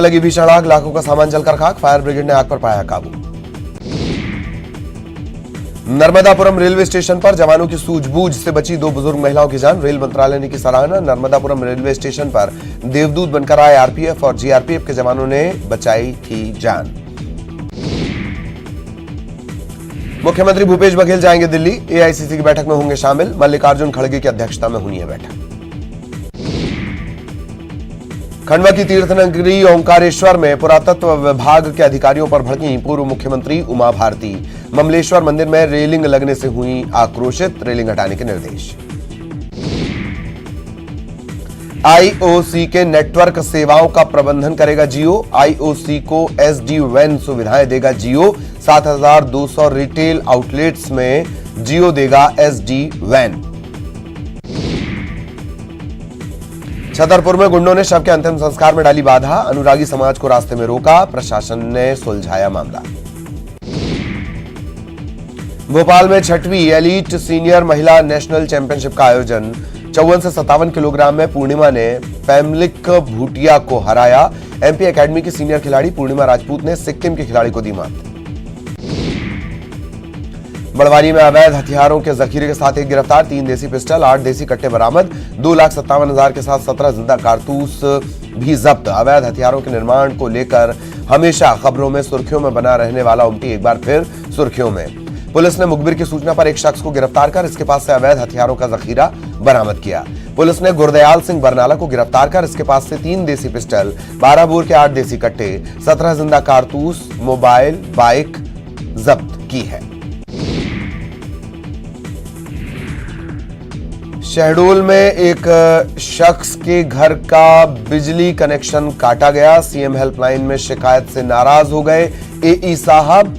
लगी भीषण आग, लाखों का सामान जलकर खाक, फायर ब्रिगेड ने आग पर पाया काबू। नर्मदापुरम रेलवे स्टेशन पर जवानों की सूझबूझ से बची 2 बुजुर्ग महिलाओं की जान, रेल मंत्रालय ने की सराहना। नर्मदापुरम रेलवे स्टेशन पर देवदूत बनकर आए आरपीएफ और जीआरपीएफ के जवानों ने बचाई थी जान। मुख्यमंत्री भूपेश बघेल जाएंगे दिल्ली, एआईसीसी की बैठक में होंगे शामिल। मल्लिकार्जुन खड़गे की अध्यक्षता में होनी है बैठक। खंडवा की तीर्थ नगरी ओंकारेश्वर में पुरातत्व विभाग के अधिकारियों पर भड़की पूर्व मुख्यमंत्री उमा भारती। ममलेश्वर मंदिर में रेलिंग लगने से हुई आक्रोशित, रेलिंग हटाने के निर्देश। आईओसी के नेटवर्क सेवाओं का प्रबंधन करेगा जियो, आईओसी को एसडी वैन सुविधाएं देगा जियो। 7,200 रिटेल आउटलेट्स में जियो देगा एसडी वैन। छतरपुर में गुंडों ने शव के अंतिम संस्कार में डाली बाधा, अनुरागी समाज को रास्ते में रोका, प्रशासन ने सुलझाया मामला। भोपाल में 6वीं एलीट सीनियर महिला नेशनल चैंपियनशिप का आयोजन। 54 से 57 किलोग्राम में पूर्णिमा ने पैमलिक भूटिया को हराया। एमपी एकेडमी की सीनियर खिलाड़ी पूर्णिमा राजपूत ने सिक्किम के खिलाड़ी को दी मात। बड़वानी में अवैध हथियारों के जखीरे के साथ एक गिरफ्तार, 3 देसी पिस्टल, 8 देसी कट्टे बरामद, 2,57,000 के साथ 17 जिंदा कारतूस भी जब्त। अवैध हथियारों के निर्माण को लेकर हमेशा खबरों में सुर्खियों में बना रहने वाला उमटी एक बार फिर सुर्खियों में। पुलिस ने मुखबिर की सूचना पर एक शख्स को गिरफ्तार कर इसके पास से अवैध हथियारों का जखीरा बरामद किया। पुलिस ने गुरदयाल सिंह बरनाला को गिरफ्तार कर इसके पास से 3 देसी पिस्टल, 12 बोर के 8 देसी कट्टे, 17 जिंदा कारतूस, मोबाइल, बाइक जब्त की है। शहडोल में एक शख्स के घर का बिजली कनेक्शन काटा गया। सीएम हेल्पलाइन में शिकायत से नाराज हो गए एई साहब।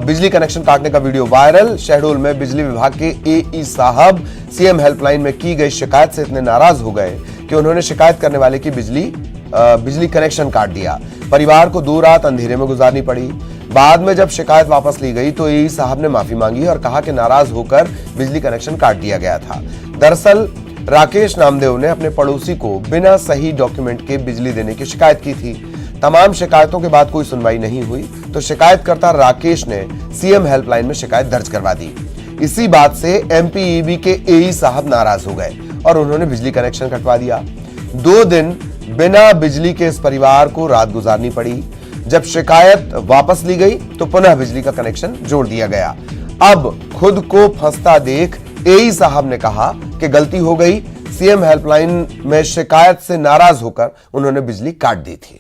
बिजली कनेक्शन काटने का वीडियो वायरल। शहडोल में बिजली विभाग के एई साहब सीएम हेल्पलाइन में की गई शिकायत से इतने नाराज हो गए कि उन्होंने शिकायत करने वाले की बिजली कनेक्शन काट दिया। परिवार को 2 रात अंधेरे में गुजारनी पड़ी। बाद में जब शिकायत वापस ली गई तो एई साहब ने माफी मांगी और कहा कि नाराज होकर बिजली कनेक्शन काट दिया गया था। दरअसल राकेश नामदेव ने अपने पड़ोसी को बिना सही डॉक्यूमेंट के बिजली देने की शिकायत की थी। तमाम शिकायतों के बाद कोई सुनवाई नहीं हुई तो शिकायतकर्ता राकेश ने सीएम हेल्पलाइन में शिकायत दर्ज करवा दी। इसी बात से एमपीईबी के एई साहब नाराज हो गए और उन्होंने बिजली कनेक्शन कटवा दिया। 2 दिन बिना बिजली के इस परिवार को रात गुजारनी पड़ी। जब शिकायत वापस ली गई तो पुनः बिजली का कनेक्शन जोड़ दिया गया। अब खुद को फंसता देख एई साहब ने कहा कि गलती हो गई। सीएम हेल्पलाइन में शिकायत से नाराज होकर उन्होंने बिजली काट दी थी।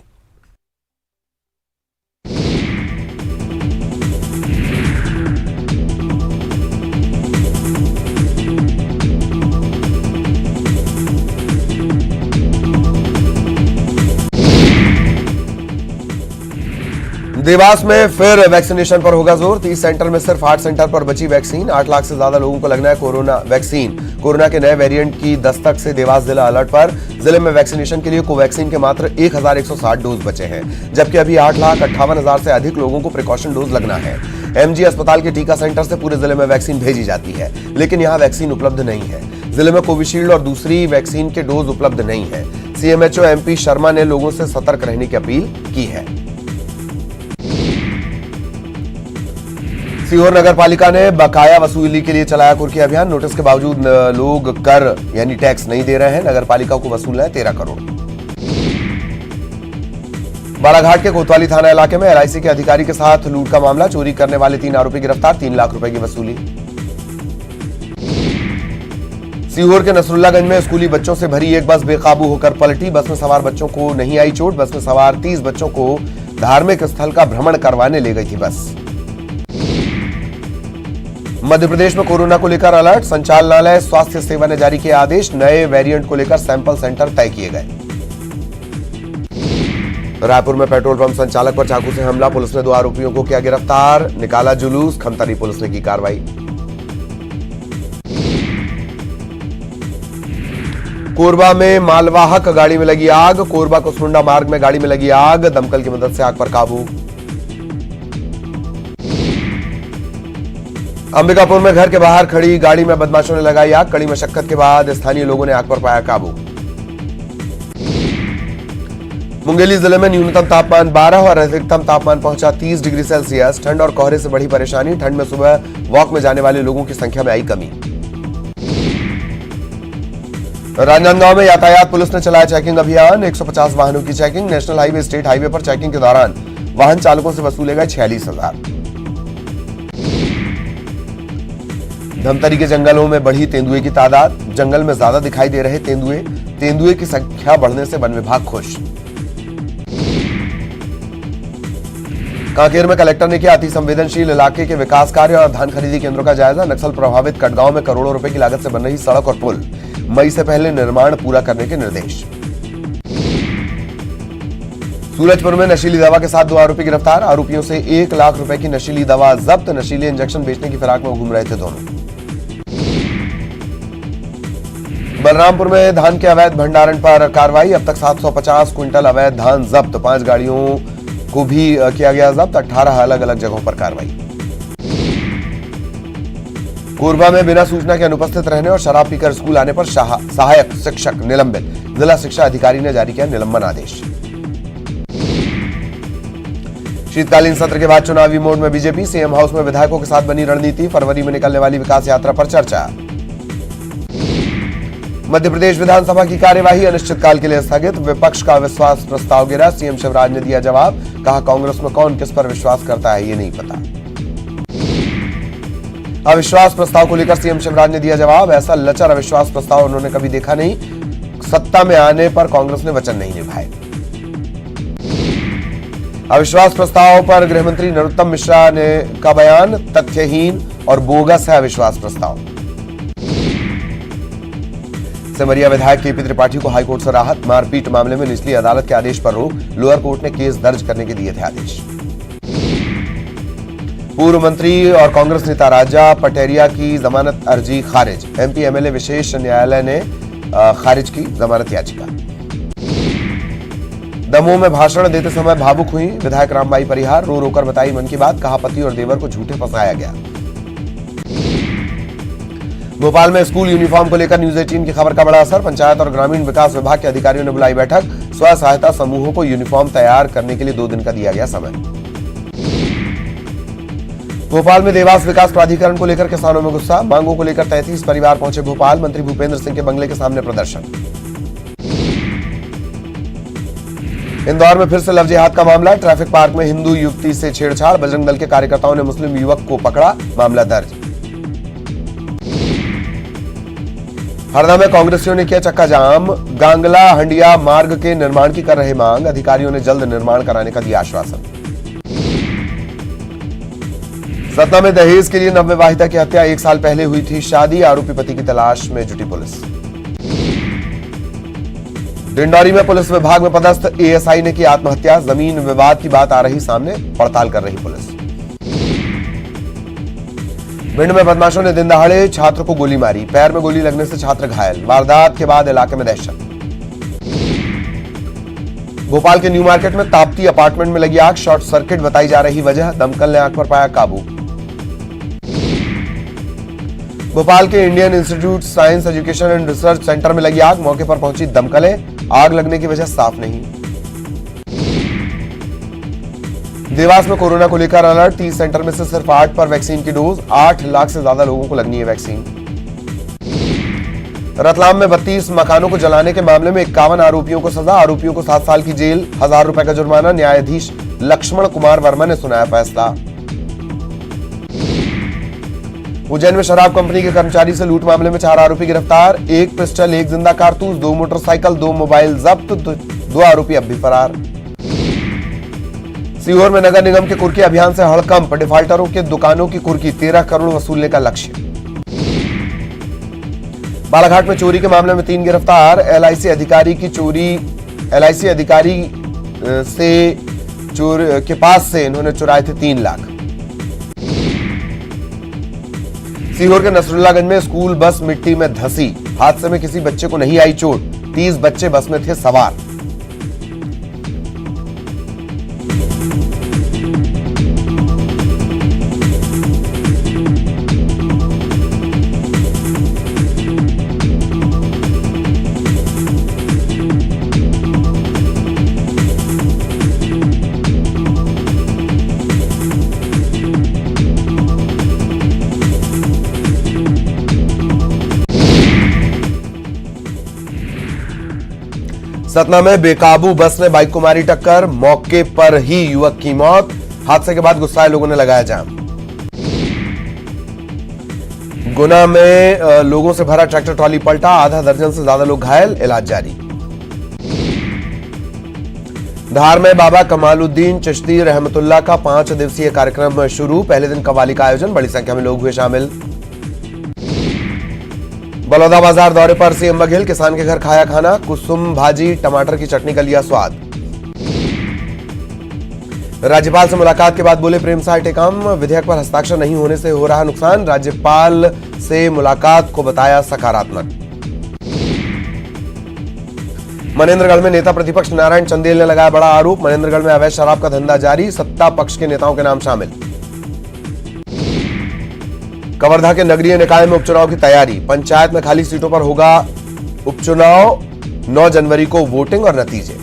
देवास में फिर वैक्सीनेशन पर होगा जोर। 30 सेंटर में सिर्फ 8 सेंटर पर बची वैक्सीन। 8 लाख से ज्यादा लोगों को लगना है कोरोना वैक्सीन। कोरोना के नए वेरिएंट की दस्तक से देवास जिला अलर्ट पर। जिले में वैक्सीनेशन के लिए कोवैक्सीन के मात्र 1,160 डोज बचे हैं, जबकि अभी 8,58,000 से अधिक लोगों को प्रिकॉशन डोज लगना है। एमजी अस्पताल के टीका सेंटर से पूरे जिले में वैक्सीन भेजी जाती है, लेकिन यहाँ वैक्सीन उपलब्ध नहीं है। जिले में कोविशील्ड और दूसरी वैक्सीन के डोज उपलब्ध नहीं है। सीएमएचओ एमपी शर्मा ने लोगों से सतर्क रहने की अपील की है। सीहोर नगर पालिका ने बकाया वसूली के लिए चलाया कुर्की अभियान। नोटिस के बावजूद लोग कर यानी टैक्स नहीं दे रहे हैं। नगर पालिका को वसूलना है 13 करोड़। बालाघाट के कोतवाली थाना इलाके में एलआईसी के अधिकारी के साथ लूट का मामला। चोरी करने वाले 3 आरोपी गिरफ्तार, 3 लाख रुपए की वसूली। सीहोर के नसरुल्लागंज में स्कूली बच्चों से भरी एक बस बेकाबू होकर पलटी। बस में सवार बच्चों को नहीं आई चोट। बस में सवार 30 बच्चों को धार्मिक स्थल का भ्रमण करवाने ले गई थी बस। मध्य प्रदेश में कोरोना को लेकर अलर्ट। संचालनालय स्वास्थ्य सेवा ने जारी किया आदेश। नए वेरिएंट को लेकर सैंपल सेंटर तय किए गए। रायपुर में पेट्रोल पंप संचालक पर चाकू से हमला। पुलिस ने 2 आरोपियों को किया गिरफ्तार। निकाला जुलूस। खमतरी पुलिस ने की कार्रवाई। कोरबा में मालवाहक गाड़ी में लगी आग। कोरबा कुसमुंडा मार्ग में गाड़ी में लगी आग। दमकल की मदद से आग पर काबू। अंबिकापुर में घर के बाहर खड़ी गाड़ी में बदमाशों ने लगाई आग। कड़ी मशक्कत के बाद स्थानीय लोगों ने आग पर पाया काबू। मुंगेली जिले में न्यूनतम तापमान 12 और अधिकतम तापमान पहुंचा 30 डिग्री सेल्सियस। ठंड और कोहरे से बढ़ी परेशानी। ठंड में सुबह वॉक में जाने वाले लोगों की संख्या में आई कमी। राजनांदगांव में यातायात पुलिस ने चलाया चेकिंग अभियान। 150 वाहनों की checking. National highway state highway पर चेकिंग के दौरान वाहन चालकों से वसूले गए 46,000। धमतरी के जंगलों में बढ़ी तेंदुए की तादाद। जंगल में ज्यादा दिखाई दे रहे तेंदुए की संख्या बढ़ने से वन विभाग खुश। कांकेर में कलेक्टर ने किया अति संवेदनशील इलाके के विकास कार्य और धान खरीदी केंद्रों का जायजा। नक्सल प्रभावित कटगांव में करोड़ों रुपए की लागत से बन रही सड़क और पुल मई से पहले निर्माण पूरा करने के निर्देश। सूरजपुर में नशीली दवा के साथ 2 आरोपी गिरफ्तार। आरोपियों से 1 लाख रुपए की नशीली दवा जब्त। नशीले इंजेक्शन बेचने की फिराक में घूम रहे थे दोनों। बलरामपुर में धान के अवैध भंडारण पर कार्रवाई। अब तक 750 क्विंटल अवैध धान जब्त। 5 गाड़ियों को भी किया गया जब्त। 18 अलग अलग जगहों पर कार्रवाई। कोरबा में बिना सूचना के अनुपस्थित रहने और शराब पीकर स्कूल आने पर सहायक शिक्षक निलंबित। जिला शिक्षा अधिकारी ने जारी किया निलंबन आदेश। शीतकालीन सत्र के बाद चुनावी मोड में बीजेपी। सीएम हाउस में विधायकों के साथ बनी रणनीति। फरवरी में निकलने वाली विकास यात्रा पर चर्चा। मध्य प्रदेश विधानसभा की कार्यवाही अनिश्चितकाल के लिए स्थगित। विपक्ष का अविश्वास प्रस्ताव गिरा। सीएम शिवराज ने दिया जवाब। कहा कांग्रेस में कौन किस पर विश्वास करता है ये नहीं पता। अविश्वास प्रस्ताव को लेकर सीएम शिवराज ने दिया जवाब। ऐसा लचर अविश्वास प्रस्ताव उन्होंने कभी देखा नहीं। सत्ता में आने पर कांग्रेस ने वचन नहीं निभाए। अविश्वास प्रस्ताव पर गृहमंत्री नरोत्तम मिश्रा ने का बयान। तथ्यहीन और बोगस है अविश्वास प्रस्ताव। सिमरिया विधायक केपी त्रिपाठी को हाईकोर्ट से राहत। मारपीट मामले में निचली अदालत के आदेश पर रोक। लोअर कोर्ट ने केस दर्ज करने के दिए थे आदेश। पूर्व मंत्री और कांग्रेस नेता राजा पटेरिया की जमानत अर्जी खारिज। एमपी एमएलए विशेष न्यायालय ने खारिज की जमानत याचिका। दमोह में भाषण देते समय भावुक हुई विधायक रामबाई परिहार। रो रोकर बताई मन की बात। कहा पति और देवर को झूठे फंसाया गया। भोपाल में स्कूल यूनिफॉर्म को लेकर न्यूज 18 की खबर का बड़ा असर। पंचायत और ग्रामीण विकास विभाग के अधिकारियों ने बुलाई बैठक। स्व सहायता समूहों को यूनिफॉर्म तैयार करने के लिए 2 दिन का दिया गया समय। भोपाल में देवास विकास प्राधिकरण को लेकर किसानों में गुस्सा। मांगों को लेकर 33 परिवार पहुंचे भोपाल। मंत्री भूपेंद्र सिंह के बंगले के सामने प्रदर्शन। इंदौर में फिर से लव जिहाद का मामला। ट्रैफिक पार्क में हिंदू युवती से छेड़छाड़। बजरंग दल के कार्यकर्ताओं ने मुस्लिम युवक को पकड़ा। मामला दर्ज। हरदा में कांग्रेसियों ने किया चक्का जाम। गांगला हंडिया मार्ग के निर्माण की कर रहे मांग। अधिकारियों ने जल्द निर्माण कराने का दिया आश्वासन। सतना में दहेज के लिए नवविवाहिता की हत्या। 1 साल पहले हुई थी शादी। आरोपी पति की तलाश में जुटी पुलिस। डिंडौरी में पुलिस विभाग में पदस्थ एएसआई ने की आत्महत्या। जमीन विवाद की बात आ रही सामने। पड़ताल कर रही पुलिस। भिंड में बदमाशों ने दिन दहाड़े छात्र को गोली मारी। पैर में गोली लगने से छात्र घायल। वारदात के बाद इलाके में दहशत। भोपाल के न्यू मार्केट में ताप्ती अपार्टमेंट में लगी आग। शॉर्ट सर्किट बताई जा रही वजह। दमकल ने आग पर पाया काबू। भोपाल के Indian institute science education and research centre में लगी आग। मौके पर पहुंची दमकलें। आग लगने की वजह साफ नहीं। देवास में कोरोना को लेकर अलर्ट। 30 सेंटर में से सिर्फ 8 पर वैक्सीन की डोज। 8 लाख से ज्यादा लोगों को लगनी है वैक्सीन। रतलाम में 32 मकानों को जलाने के मामले में 51 आरोपियों को सजा। आरोपियों को 7 साल की जेल, 1000 रुपए का जुर्माना। न्यायाधीश लक्ष्मण कुमार वर्मा ने सुनाया फैसला। उज्जैन में शराब कंपनी के कर्मचारी से लूट मामले में 4 आरोपी गिरफ्तार। 1 पिस्टल, 1 जिंदा कारतूस, 2 मोटरसाइकिल, 2 मोबाइल जब्त। 2 आरोपी अब भी फरार। सीहोर में नगर निगम के कुर्की अभियान से हड़कंप। डिफाल्टरों के दुकानों की कुर्की। 13 करोड़ वसूलने का लक्ष्य। बालाघाट में चोरी के मामले में 3 गिरफ्तार। एलआईसी अधिकारी से चोर के पास से इन्होंने चुराए थे 3 लाख। सीहोर के नसरुल्लागंज में स्कूल बस मिट्टी में धंसी। हादसे में किसी बच्चे को नहीं आई चोट। 30 बच्चे बस में थे सवार। सतना में बेकाबू बस ने बाइक को मारी टक्कर, मौके पर ही युवक की मौत। हादसे के बाद गुस्साए लोगों ने लगाया जाम। गुना में लोगों से भरा ट्रैक्टर ट्रॉली पलटा, आधा दर्जन से ज्यादा लोग घायल, इलाज जारी। धार में बाबा कमालुद्दीन चिश्ती रहमतुल्लाह का 5 दिवसीय कार्यक्रम शुरू, पहले दिन कव्वाली का आयोजन, बड़ी संख्या में लोग हुए शामिल। बलौदा बाजार दौरे पर सीएम बघेल, किसान के घर खाया खाना, कुसुम भाजी टमाटर की चटनी का लिया स्वाद। राज्यपाल से मुलाकात के बाद बोले प्रेम साय टेकाम, विधेयक पर हस्ताक्षर नहीं होने से हो रहा नुकसान, राज्यपाल से मुलाकात को बताया सकारात्मक। मनेंद्रगढ़ में नेता प्रतिपक्ष नारायण चंदेल ने लगाया बड़ा आरोप, मनेंद्रगढ़ में अवैध शराब का धंधा जारी, सत्ता पक्ष के नेताओं के नाम शामिल। कवर्धा के नगरीय निकाय में उपचुनाव की तैयारी, पंचायत में खाली सीटों पर होगा उपचुनाव, 9 जनवरी को वोटिंग और नतीजे।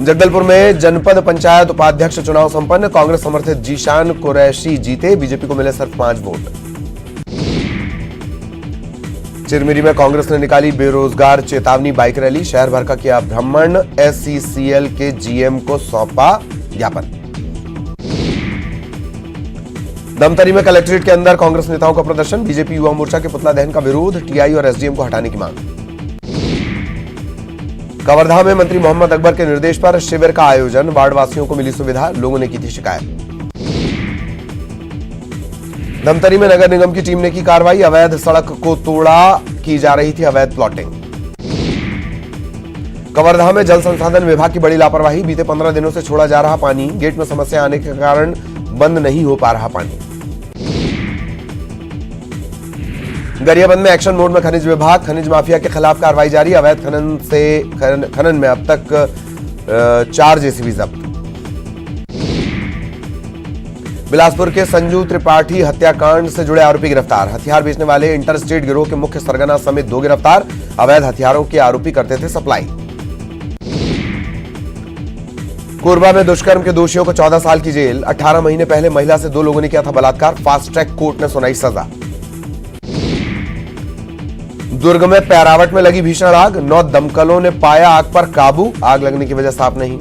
जगदलपुर में जनपद पंचायत उपाध्यक्ष चुनाव संपन्न, कांग्रेस समर्थित जीशान कुरैशी जीते, बीजेपी को मिले सिर्फ 5 वोट। चिरमिरी में कांग्रेस ने निकाली बेरोजगार चेतावनी बाइक रैली, शहर भर का किया भ्रमण, एससीसीएल के जीएम को सौंपा ज्ञापन। धमतरी में कलेक्ट्रेट के अंदर कांग्रेस नेताओं का प्रदर्शन, बीजेपी युवा मोर्चा के पुतला दहन का विरोध, टीआई और एसडीएम को हटाने की मांग। कवर्धा में मंत्री मोहम्मद अकबर के निर्देश पर शिविर का आयोजन, वार्ड वासियों को मिली सुविधा, लोगों ने की थी शिकायत। धमतरी में नगर निगम की टीम ने की कार्रवाई, अवैध सड़क को तोड़ा, की जा रही थी अवैध प्लॉटिंग। कवर्धा में जल संसाधन विभाग की बड़ी लापरवाही, बीते 15 दिनों से छोड़ा जा रहा पानी, गेट में समस्या आने के कारण बंद नहीं हो पा रहा पानी। गरियाबंद में एक्शन मोड में खनिज विभाग, खनिज माफिया के खिलाफ कार्रवाई जारी, अवैध खनन में अब तक 4 जेसीबी जब्त। बिलासपुर के संजू त्रिपाठी हत्याकांड से जुड़े आरोपी गिरफ्तार, हथियार बेचने वाले इंटर स्टेट गिरोह के मुख्य सरगना समेत 2 गिरफ्तार, अवैध हथियारों के आरोपी करते थे सप्लाई। कोरबा में दुष्कर्म के दोषियों को 14 साल की जेल, 18 महीने पहले महिला से 2 लोगों ने किया था बलात्कार, फास्ट ट्रैक कोर्ट ने सुनाई सजा। दुर्ग में पैरावट में लगी भीषण आग, 9 दमकलों ने पाया आग पर काबू, आग लगने की वजह साफ नहीं।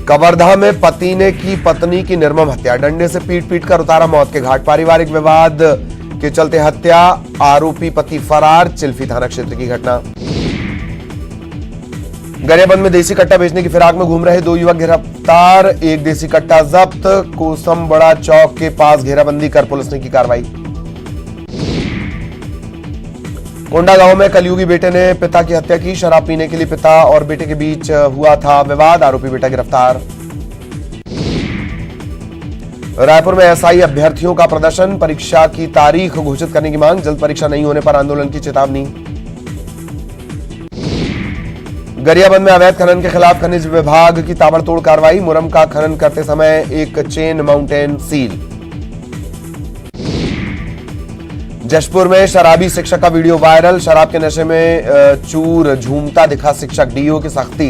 कवर्धा में पति ने की पत्नी की निर्मम हत्या, डंडे से पीट पीट कर उतारा मौत के घाट, पारिवारिक विवाद के चलते हत्या, आरोपी पति फरार, चिल्फी थाना क्षेत्र की घटना। गरियाबंद में देसी कट्टा बेचने की फिराक में घूम रहे 2 युवक गिरफ्तार, 1 देसी कट्टा जब्त, कोसम बड़ा चौक के पास घेराबंदी कर पुलिस ने की कार्रवाई। कोंडा गांव में कलयुगी बेटे ने पिता की हत्या की, शराब पीने के लिए पिता और बेटे के बीच हुआ था विवाद, आरोपी बेटा गिरफ्तार। रायपुर में एसआई अभ्यर्थियों का प्रदर्शन, परीक्षा की तारीख घोषित करने की मांग, जल्द परीक्षा नहीं होने पर आंदोलन की चेतावनी। गरियाबंद में अवैध खनन के खिलाफ खनिज विभाग की ताबड़तोड़ कार्रवाई, मुरम का खनन करते समय एक चेन माउंटेन सील। जशपुर में शराबी शिक्षक का वीडियो वायरल, शराब के नशे में चूर झूमता दिखा शिक्षक, डीओ की सख्ती।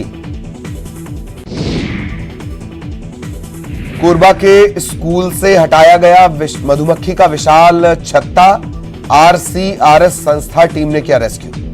कोरबा के स्कूल से हटाया गया मधुमक्खी का विशाल छत्ता, आरसीआरएस संस्था टीम ने किया रेस्क्यू।